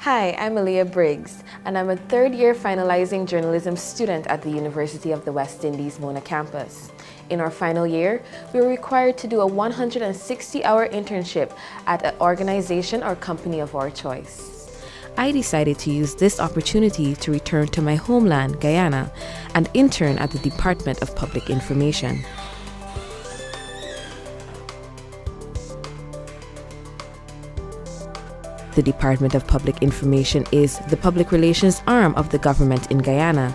Hi, I'm Aliyah Briggs, and I'm a third-year finalizing journalism student at the University of the West Indies Mona campus. In our final year, we were required to do a 160-hour internship at an organization or company of our choice. I decided to use this opportunity to return to my homeland, Guyana, and intern at the Department of Public Information. The Department of Public Information is the public relations arm of the government in Guyana.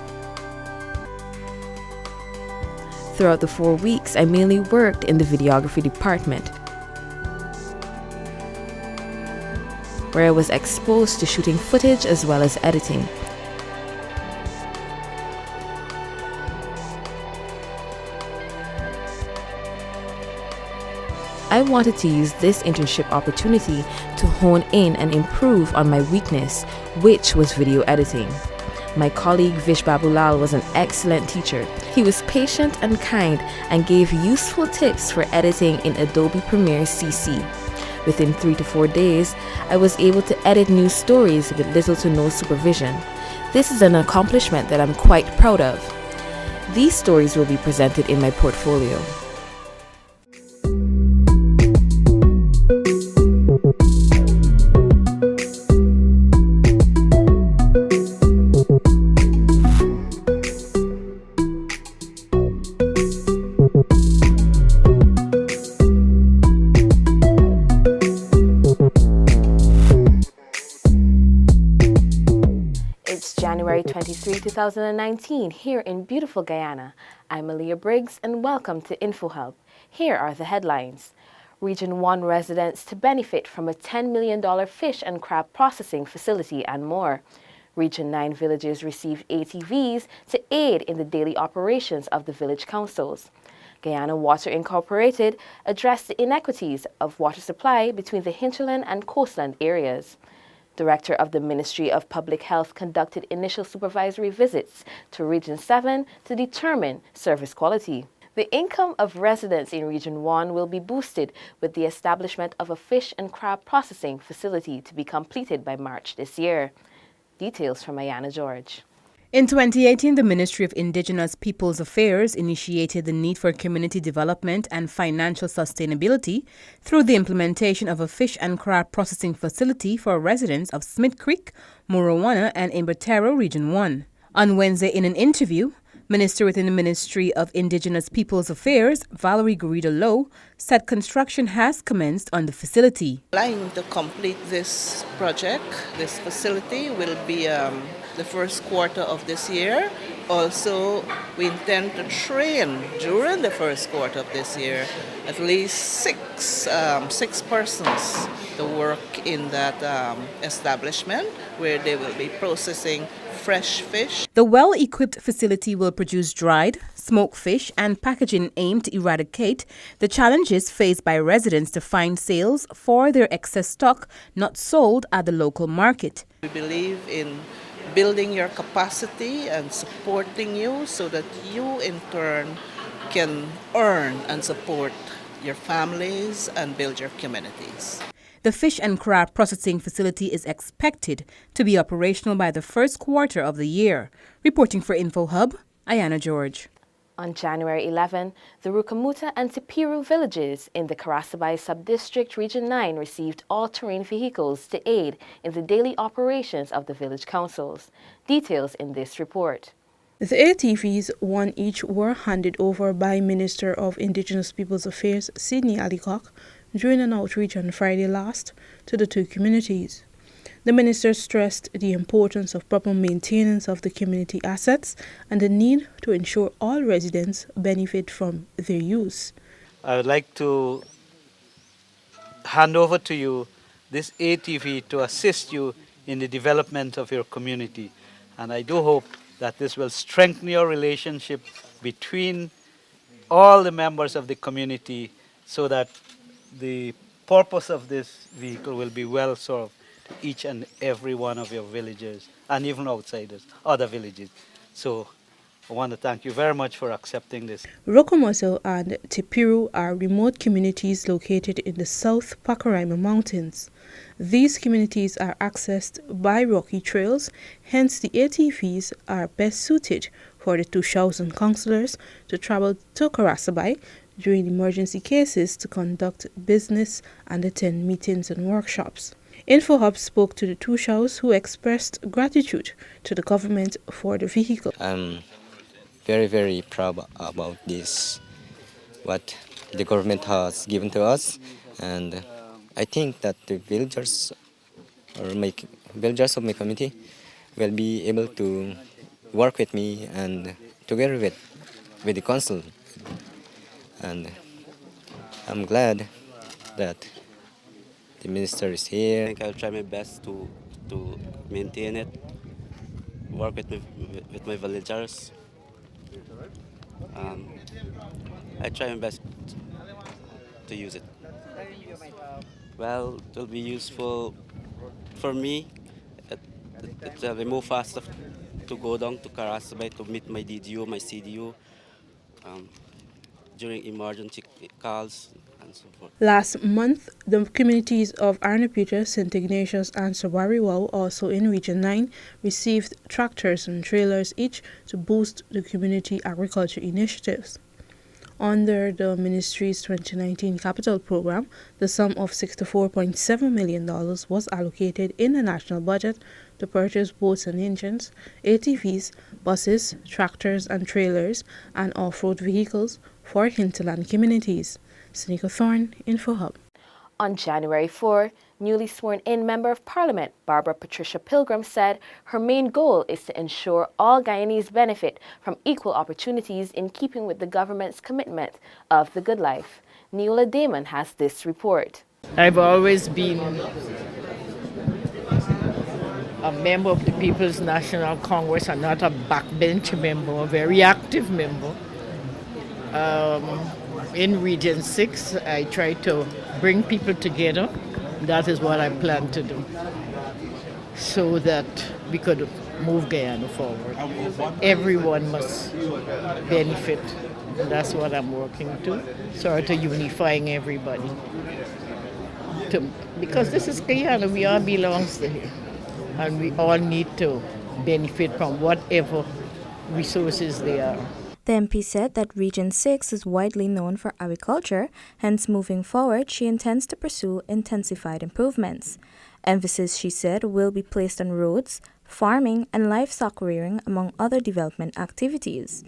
Throughout the 4 weeks, I mainly worked in the videography department, where I was exposed to shooting footage as well as editing. I wanted to use this internship opportunity to hone in and improve on my weakness, which was video editing. My colleague Vish Babulal was an excellent teacher. He was patient and kind and gave useful tips for editing in Adobe Premiere CC. Within 3 to 4 days, I was able to edit news stories with little to no supervision. This is an accomplishment that I'm quite proud of. These stories will be presented in my portfolio. It's January 23, 2019, here in beautiful Guyana. I'm Aliyah Briggs, and welcome to InfoHub. Here are the headlines. Region 1 residents to benefit from a $10 million fish and crab processing facility and more. Region 9 villages received ATVs to aid in the daily operations of the village councils. Guyana Water Incorporated addressed the inequities of water supply between the hinterland and coastland areas. Director of the Ministry of Public Health conducted initial supervisory visits to Region 7 to determine service quality. The income of residents in Region 1 will be boosted with the establishment of a fish and crab processing facility to be completed by March this year. Details from Ayana George. In 2018, the Ministry of Indigenous Peoples Affairs initiated the need for community development and financial sustainability through the implementation of a fish and crab processing facility for residents of Smith Creek, Morowana, and Imbatero Region 1. On Wednesday, in an interview, Minister within the Ministry of Indigenous Peoples Affairs, Valerie Garrido-Lowe, said construction has commenced on the facility. Line to complete this project, this facility will be the first quarter of this year. Also, we intend to train during the first quarter of this year at least six persons to work in that establishment where they will be processing fresh fish. The well-equipped facility will produce dried, smoked fish and packaging aimed to eradicate the challenges faced by residents to find sales for their excess stock not sold at the local market. We believe in building your capacity and supporting you so that you in turn can earn and support your families and build your communities. The fish and crab processing facility is expected to be operational by the first quarter of the year. Reporting for InfoHub, Ayana George. On January 11, the Rukamuta and Tipiru villages in the Karasabay Subdistrict Region 9 received all-terrain vehicles to aid in the daily operations of the village councils. Details in this report. The ATVs, one each, were handed over by Minister of Indigenous Peoples Affairs, Sidney Alicock, during an outreach on Friday last to the two communities. The minister stressed the importance of proper maintenance of the community assets and the need to ensure all residents benefit from their use. I would like to hand over to you this ATV to assist you in the development of your community. And I do hope that this will strengthen your relationship between all the members of the community so that the purpose of this vehicle will be well served to each and every one of your villages and even outsiders, other villages. So I want to thank you very much for accepting this. Rokomoso and Tipiru are remote communities located in the South Pacaraima Mountains. These communities are accessed by rocky trails, hence the ATVs are best suited for the 2,000 councillors to travel to Karasabai during emergency cases to conduct business and attend meetings and workshops. InfoHub spoke to the 2,000 who expressed gratitude to the government for the vehicle. I'm very, very proud about this, what the government has given to us, and I think that the villagers villagers of my community will be able to work with me and together with the council, and I'm glad that the minister is here. I think I'll try my best to maintain it, work with my villagers. I try my best to use it. Well, it will be useful for me. It will be more faster to go down to Karasabay to meet my DDU, my CDU during emergency calls and so forth. Last month, the communities of Arnaputa, St. Ignatius and Sawariwao, also in Region 9, received tractors and trailers each to boost the community agriculture initiatives. Under the ministry's 2019 capital program, the sum of $64.7 million was allocated in the national budget to purchase boats and engines, ATVs, buses, tractors and trailers, and off-road vehicles for hinterland communities. Seneca Thorne, InfoHub. On January 4, newly sworn-in Member of Parliament Barbara Patricia Pilgrim said her main goal is to ensure all Guyanese benefit from equal opportunities in keeping with the government's commitment of the good life. Neola Damon has this report. I've always been a member of the People's National Congress and not a backbench member, a very active member. In Region 6, I try to bring people together. That is what I plan to do, so that we could move Guyana forward. Everyone must benefit. That's what I'm working to, sort of unifying everybody. Because this is Guyana, we all belongs here, and we all need to benefit from whatever resources there are. The MP said that Region 6 is widely known for agriculture, hence moving forward she intends to pursue intensified improvements. Emphasis, she said, will be placed on roads, farming and livestock rearing among other development activities.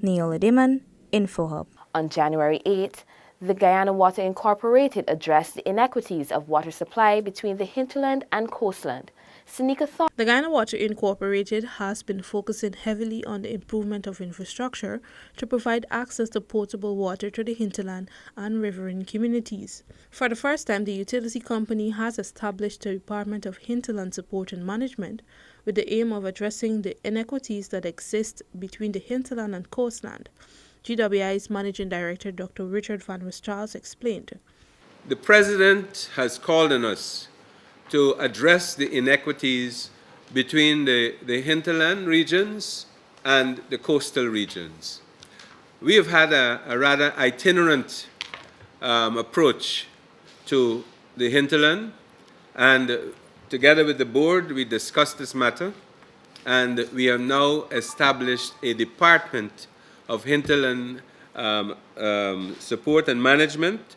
Neola Diman, InfoHub. On January 8, the Guyana Water Incorporated addressed the inequities of water supply between the hinterland and coastland. Seneca Thorne. The Guyana Water Incorporated has been focusing heavily on the improvement of infrastructure to provide access to potable water to the hinterland and riverine communities. For the first time, the utility company has established the Department of Hinterland Support and Management with the aim of addressing the inequities that exist between the hinterland and coastland. GWI's Managing Director, Dr. Richard Van Westral, explained. The President has called on us to address the inequities between the hinterland regions and the coastal regions. We have had a rather itinerant approach to the hinterland, and together with the board we discussed this matter, and we have now established a Department of Hinterland Support and Management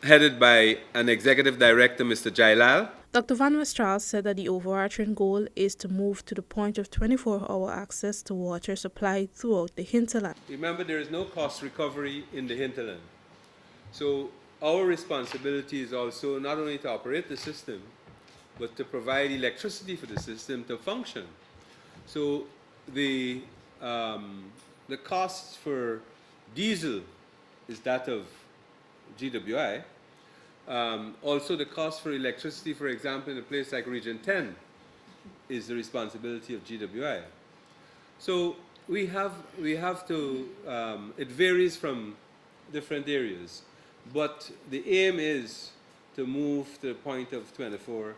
headed by an Executive Director, Mr. Jailal. Dr. Van Westral said that the overarching goal is to move to the point of 24-hour access to water supply throughout the hinterland. Remember, there is no cost recovery in the hinterland. So our responsibility is also not only to operate the system, but to provide electricity for the system to function. So the cost for diesel is that of GWI. Also, the cost for electricity, for example, in a place like Region 10, is the responsibility of GWI. So we have to. It varies from different areas, but the aim is to move to the point of 24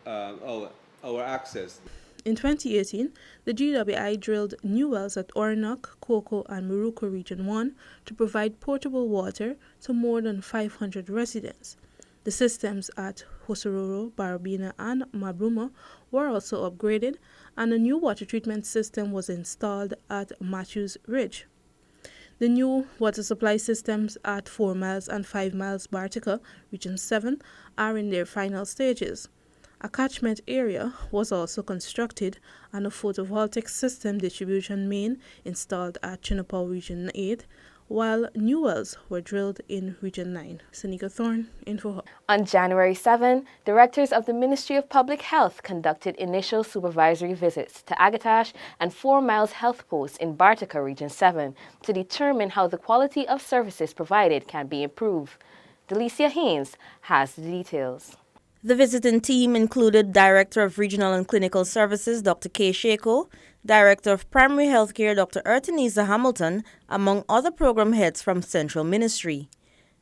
hour access. In 2018, the GWI drilled new wells at Orinoco, Coco, and Muruku Region 1 to provide potable water to more than 500 residents. The systems at Hosororo, Barabina, and Mabruma were also upgraded, and a new water treatment system was installed at Matthews Ridge. The new water supply systems at 4 miles and 5 miles Bartica, Region 7, are in their final stages. A catchment area was also constructed and a photovoltaic system distribution main installed at Chinapau Region 8, while new wells were drilled in Region 9. Senika Thorne, InfoHub. On January 7, directors of the Ministry of Public Health conducted initial supervisory visits to Agatash and 4 Miles Health Post in Bartica Region 7 to determine how the quality of services provided can be improved. Delicia Haynes has the details. The visiting team included Director of Regional and Clinical Services Dr. K. Sheko, Director of Primary Healthcare Dr. Erteniza Hamilton, among other program heads from Central Ministry.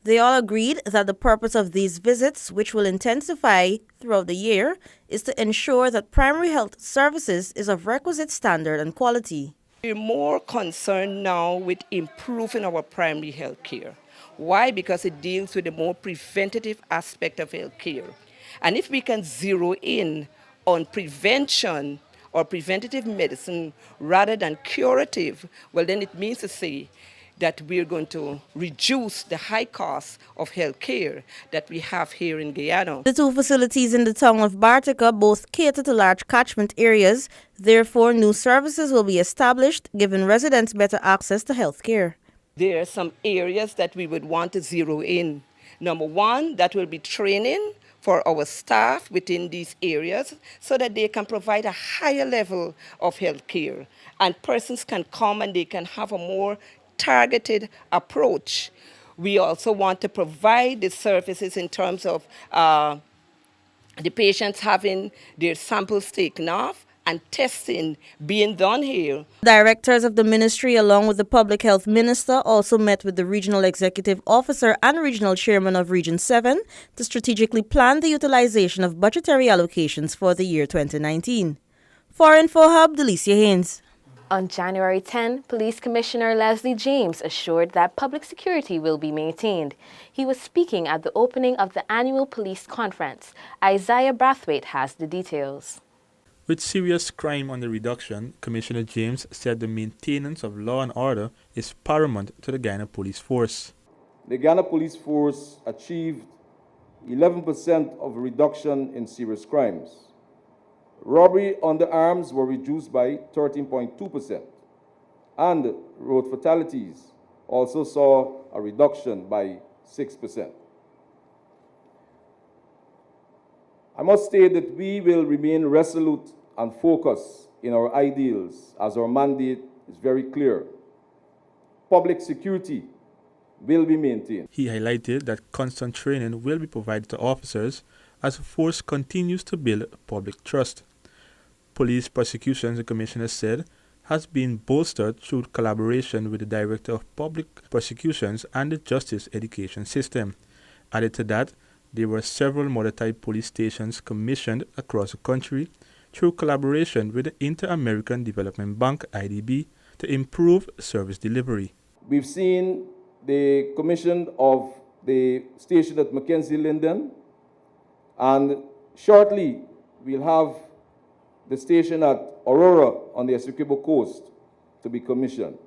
They all agreed that the purpose of these visits, which will intensify throughout the year, is to ensure that primary health services is of requisite standard and quality. We're more concerned now with improving our primary health care. Why? Because it deals with the more preventative aspect of health care. And if we can zero in on prevention or preventative medicine rather than curative, well, then it means to say that we're going to reduce the high cost of health care that we have here in Guyana. The two facilities in the town of Bartica both cater to large catchment areas. Therefore, new services will be established, giving residents better access to health care. There are some areas that we would want to zero in. Number one, that will be training for our staff within these areas so that they can provide a higher level of health care. And persons can come and they can have a more targeted approach. We also want to provide the services in terms of the patients having their samples taken off and testing being done here. Directors of the ministry along with the public health minister also met with the regional executive officer and regional chairman of Region 7 to strategically plan the utilization of budgetary allocations for the year 2019. For InfoHub, Delicia Haynes. On January 10, Police Commissioner Leslie James assured that public security will be maintained. He was speaking at the opening of the annual police conference. Isaiah Brathwaite has the details. With serious crime under reduction, Commissioner James said the maintenance of law and order is paramount to the Guyana Police Force. The Guyana Police Force achieved 11% of reduction in serious crimes. Robbery under arms were reduced by 13.2%, and road fatalities also saw a reduction by 6%. I must state that we will remain resolute and focused in our ideals as our mandate is very clear. Public security will be maintained. He highlighted that constant training will be provided to officers as the force continues to build public trust. Police prosecutions, the Commissioner said, has been bolstered through collaboration with the Director of Public Prosecutions and the Justice Education System. Added to that, there were several model-type police stations commissioned across the country through collaboration with the Inter-American Development Bank, IDB, to improve service delivery. We've seen the commission of the station at Mackenzie Linden, and shortly we'll have the station at Aurora on the Essequibo coast to be commissioned.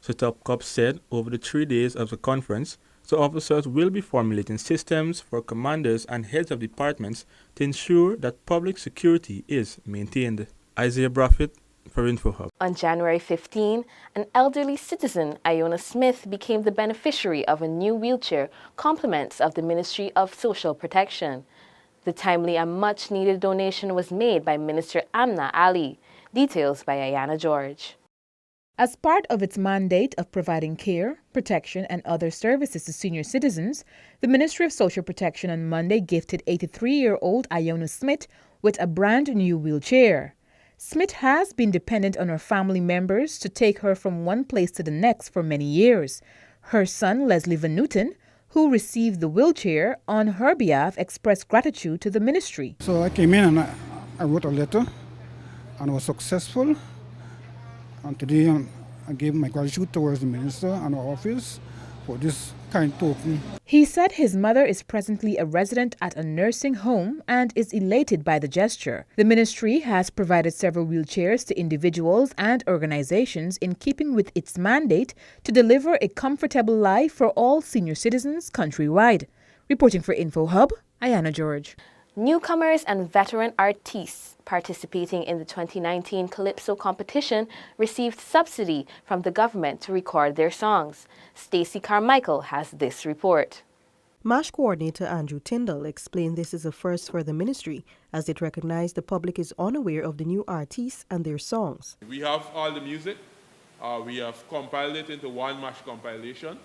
So Top Cop said over the 3 days of the conference, the officers will be formulating systems for commanders and heads of departments to ensure that public security is maintained. Isaiah Brathwaite for InfoHub. On January 15, an elderly citizen, Iona Smith, became the beneficiary of a new wheelchair, compliments of the Ministry of Social Protection. The timely and much-needed donation was made by Minister Amna Ali. Details by Ayana George. As part of its mandate of providing care, protection, and other services to senior citizens, the Ministry of Social Protection on Monday gifted 83-year-old Iona Smith with a brand new wheelchair. Smith has been dependent on her family members to take her from one place to the next for many years. Her son, Leslie Van Newton, who received the wheelchair on her behalf, expressed gratitude to the ministry. So I came in and I wrote a letter and I was successful. And today I gave my gratitude towards the minister and our office for this kind token. He said his mother is presently a resident at a nursing home and is elated by the gesture. The ministry has provided several wheelchairs to individuals and organizations in keeping with its mandate to deliver a comfortable life for all senior citizens countrywide. Reporting for InfoHub, Ayana George. Newcomers and veteran artists participating in the 2019 Calypso competition received subsidy from the government to record their songs. Stacey Carmichael has this report. MASH coordinator Andrew Tyndall explained this is a first for the ministry as it recognized the public is unaware of the new artists and their songs. We have all the music. We have compiled it into one MASH compilation,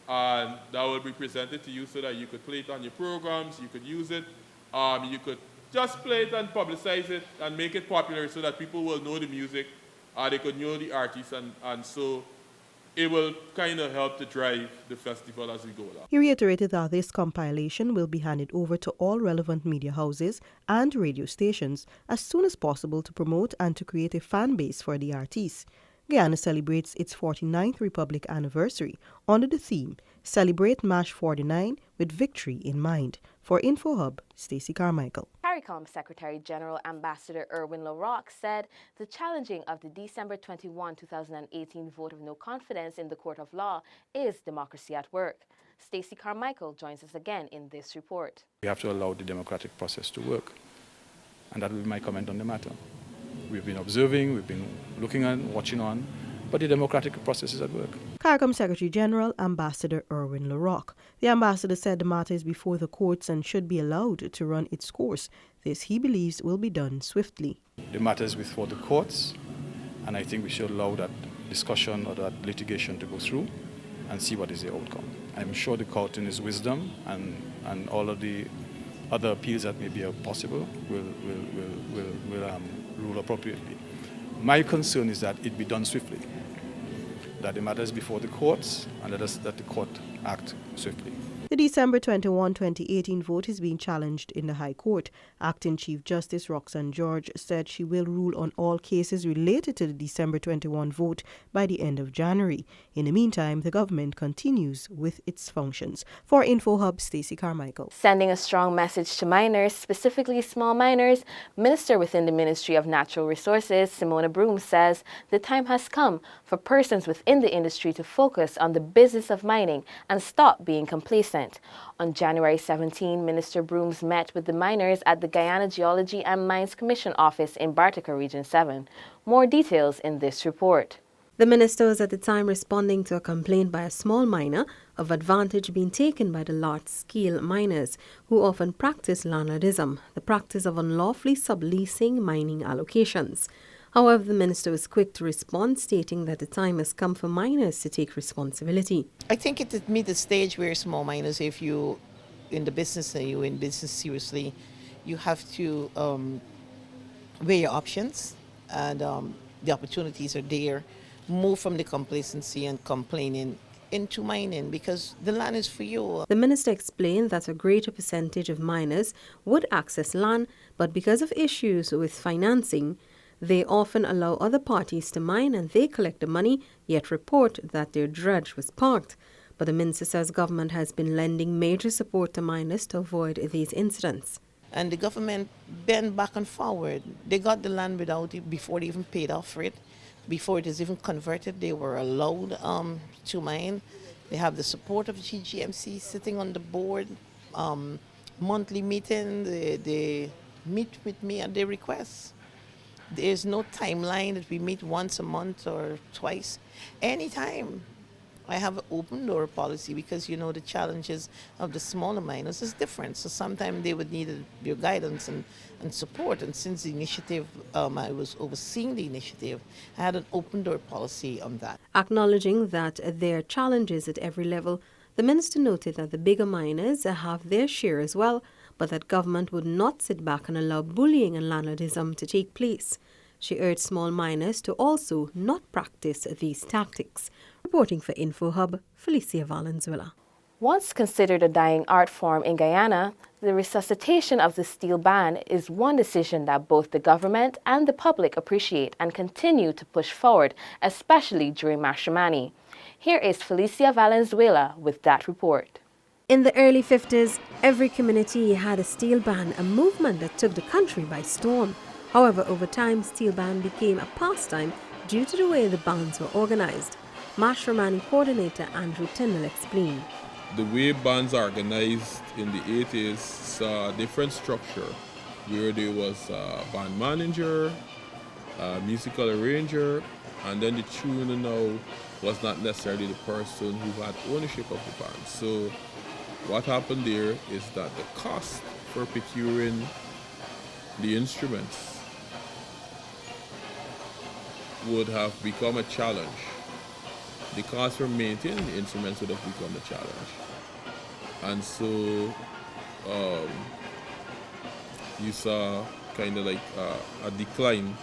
and that will be presented to you so that you could play it on your programs, you could use it. You could just play it and publicize it and make it popular so that people will know the music, they could know the artists, and so it will kind of help to drive the festival as we go along. He reiterated that this compilation will be handed over to all relevant media houses and radio stations as soon as possible to promote and to create a fan base for the artists. Guyana celebrates its 49th Republic anniversary under the theme Celebrate MASH 49 with Victory in Mind. For InfoHub, Stacey Carmichael. CARICOM Secretary General Ambassador Erwin LaRocque said the challenging of the December 21, 2018 vote of no confidence in the court of law is democracy at work. Stacey Carmichael joins us again in this report. We have to allow the democratic process to work, and that will be my comment on the matter. We've been observing, we've been looking and watching on, but the democratic process is at work. CARICOM Secretary General Ambassador Erwin LaRocque. The ambassador said the matter is before the courts and should be allowed to run its course. This, he believes, will be done swiftly. The matter is before the courts, and I think we should allow that discussion or that litigation to go through and see what is the outcome. I'm sure the court in its wisdom and all of the other appeals that may be possible will rule appropriately. My concern is that it be done swiftly, that the matter is before the courts and that the court act swiftly. The December 21, 2018 vote is being challenged in the High Court. Acting Chief Justice Roxanne George said she will rule on all cases related to the December 21 vote by the end of January. In the meantime, the government continues with its functions. For InfoHub, Stacey Carmichael. Sending a strong message to miners, specifically small miners, Minister within the Ministry of Natural Resources, Simona Broom, says the time has come for persons within the industry to focus on the business of mining and stop being complacent. On January 17, Minister Brooms met with the miners at the Guyana Geology and Mines Commission office in Bartica Region 7. More details in this report. The minister was at the time responding to a complaint by a small miner of advantage being taken by the large-scale miners who often practice landlordism, the practice of unlawfully subleasing mining allocations. However, the minister was quick to respond, stating that the time has come for miners to take responsibility. I think it at the stage where small miners, if you in the business and you're in business seriously, you have to weigh your options, and the opportunities are there. Move from the complacency and complaining into mining because the land is for you. The minister explained that a greater percentage of miners would access land, but because of issues with financing, they often allow other parties to mine and they collect the money, yet report that their dredge was parked. But the minister says government has been lending major support to miners to avoid these incidents. And the government bent back and forward. They got the land without it before they even paid off for it. Before it is even converted, they were allowed to mine. They have the support of GGMC sitting on the board. Monthly meeting, they meet with me at their request. There's no timeline that we meet once a month or twice. Anytime. I have an open door policy because, the challenges of the smaller miners is different. So sometimes they would need your guidance and support. And since the initiative, I was overseeing the initiative, I had an open door policy on that. Acknowledging that there are challenges at every level, the minister noted that the bigger miners have their share as well, but that government would not sit back and allow bullying and landlordism to take place. She urged small miners to also not practice these tactics. Reporting for InfoHub, Felicia Valenzuela. Once considered a dying art form in Guyana, The resuscitation of the steel ban is one decision that both the government and the public appreciate and continue to push forward, especially during Mashramani. Here is Felicia Valenzuela with that report. In the early 50s, every community had a steel ban, a movement that took the country by storm. However, over time, steel ban became a pastime due to the way the bands were organized. Mashramani coordinator Andrew Tyndall explained. The way bands are organized in the 80s saw a different structure where there was a band manager, a musical arranger, and then the tuner now was not necessarily the person who had ownership of the band. So what happened there is that the cost for procuring the instruments would have become a challenge. The cost for maintaining the instruments would have become a challenge. And so you saw kind of like a decline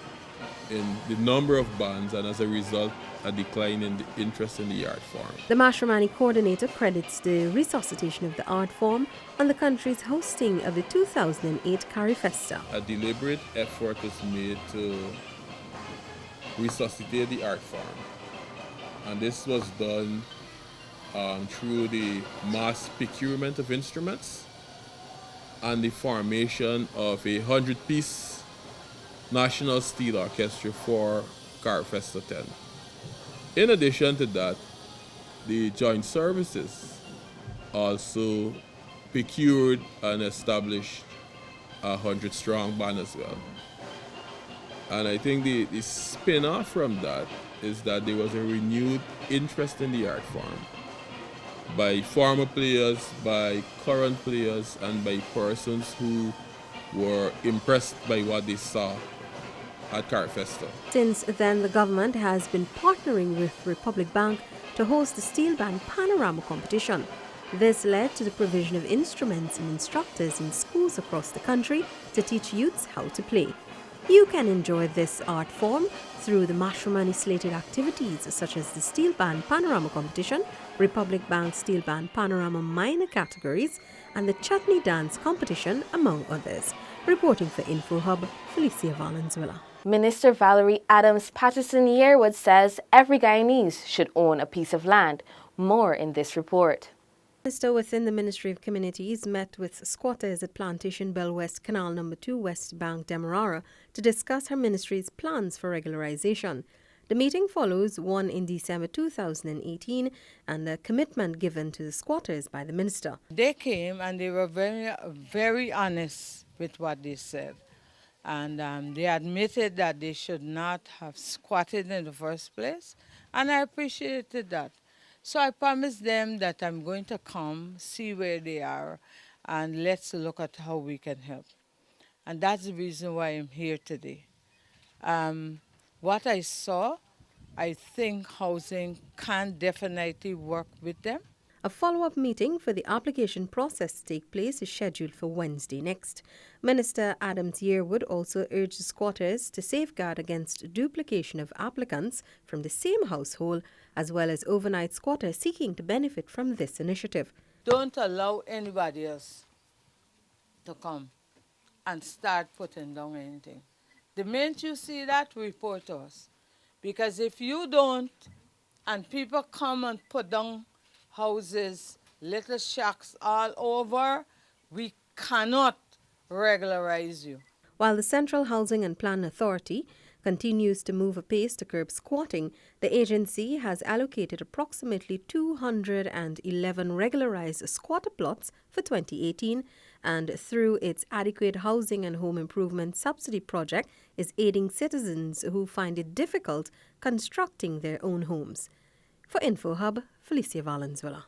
in the number of bands, and as a result, a decline in the interest in the art form. The Mashramani coordinator credits the resuscitation of the art form on the country's hosting of the 2008 CARIFesta. A deliberate effort was made to resuscitate the art form. And this was done through the mass procurement of instruments and the formation of a 100-piece National Steel Orchestra for CARIFesta 10. In addition to that, the joint services also procured and established a 100-strong band as well. And I think the spin-off from that is that there was a renewed interest in the art form by former players, by current players, and by persons who were impressed by what they saw at CARIFesta. Since then, the government has been partnering with Republic Bank to host the Steel Band Panorama competition. This led to the provision of instruments and instructors in schools across the country to teach youths how to play. You can enjoy this art form through the Mashramani slated activities such as the Steel Band Panorama competition, Republic Bank Steel Band Panorama minor categories, and the Chutney Dance competition, among others. Reporting for InfoHub, Felicia Valenzuela. Minister Valerie Adams Patterson Yearwood says every Guyanese should own a piece of land. More in this report. Minister within the Ministry of Communities met with squatters at Plantation Bell West Canal No. 2 West Bank, Demerara, to discuss her ministry's plans for regularization. The meeting follows one in December 2018 and a commitment given to the squatters by the minister. They came and they were very honest with what they said. And they admitted that they should not have squatted in the first place, and I appreciated that. So I promised them that I'm going to come, see where they are, and let's look at how we can help. And that's the reason why I'm here today. What I saw, I think housing can definitely work with them. A follow-up meeting for the application process to take place is scheduled for Wednesday next. Minister Adams Yearwood also urged the squatters to safeguard against duplication of applicants from the same household, as well as overnight squatters seeking to benefit from this initiative. Don't allow anybody else to come and start putting down anything. The minute you see that, report to us. Because if you don't, and people come and put down houses, little shacks all over, we cannot regularize you. While the Central Housing and Plan Authority continues to move apace to curb squatting, the agency has allocated approximately 211 regularized squatter plots for 2018, and through its Adequate Housing and Home Improvement Subsidy project is aiding citizens who find it difficult constructing their own homes. For InfoHub, Felicia Valenzuela.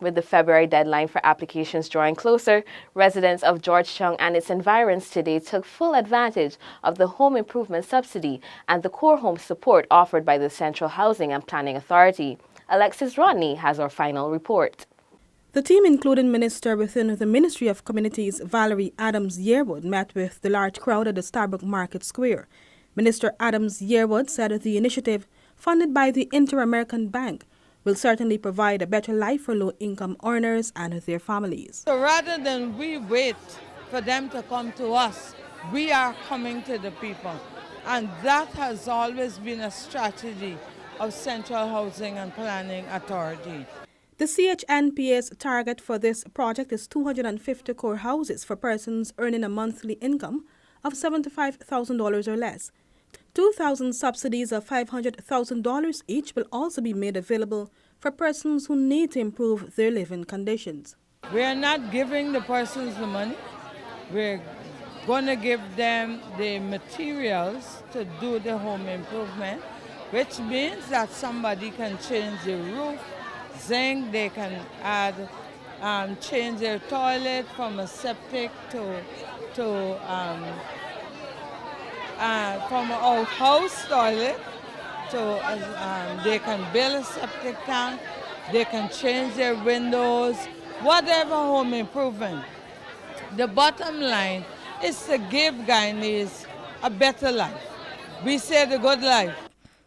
With the February deadline for applications drawing closer, residents of Georgetown and its environs today took full advantage of the home improvement subsidy and the core home support offered by the Central Housing and Planning Authority. Alexis Rodney has our final report. The team, including Minister within the Ministry of Communities Valerie Adams Yearwood, met with the large crowd at the Starbuck Market Square. Minister Adams Yearwood said the initiative, funded by the Inter-American Bank, will certainly provide a better life for low-income earners and their families. So rather than we wait for them to come to us, we are coming to the people. And that has always been a strategy of Central Housing and Planning Authority. The CHNPA's target for this project is 250 core houses for persons earning a monthly income of $75,000 or less. 2,000 subsidies of $500,000 each will also be made available for persons who need to improve their living conditions. We are not giving the persons the money. We're going to give them the materials to do the home improvement, which means that somebody can change the roof, zinc, they can add, change their toilet from a septic from an outhouse toilet to they can build a septic tank, they can change their windows, whatever home improvement. The bottom line is to give Guyanese a better life. We say the good life.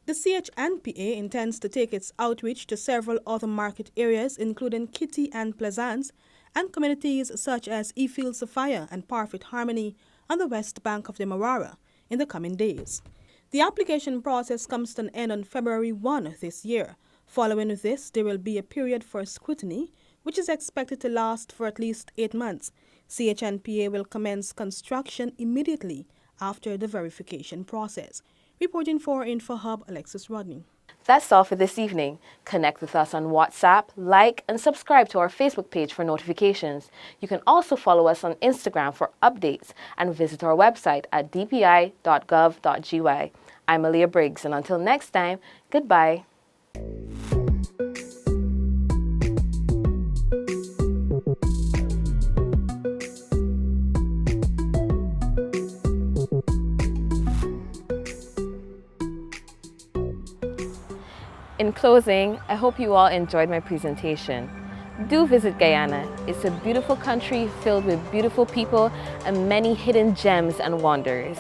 The CHNPA intends to take its outreach to several other market areas, including Kitty and Plaisance, and communities such as Efield Sophia and Parfit Harmony on the west bank of the Marara in the coming days. The application process comes to an end on February 1 this year. Following this, there will be a period for scrutiny, which is expected to last for at least 8 months. CHNPA will commence construction immediately after the verification process. Reporting for InfoHub, Alexis Rodney. That's all for this evening. Connect with us on WhatsApp, like, and subscribe to our Facebook page for notifications. You can also follow us on Instagram for updates and visit our website at dpi.gov.gy. I'm Aliyah Briggs, and until next time, goodbye. In closing, I hope you all enjoyed my presentation. Do visit Guyana. It's a beautiful country filled with beautiful people and many hidden gems and wonders.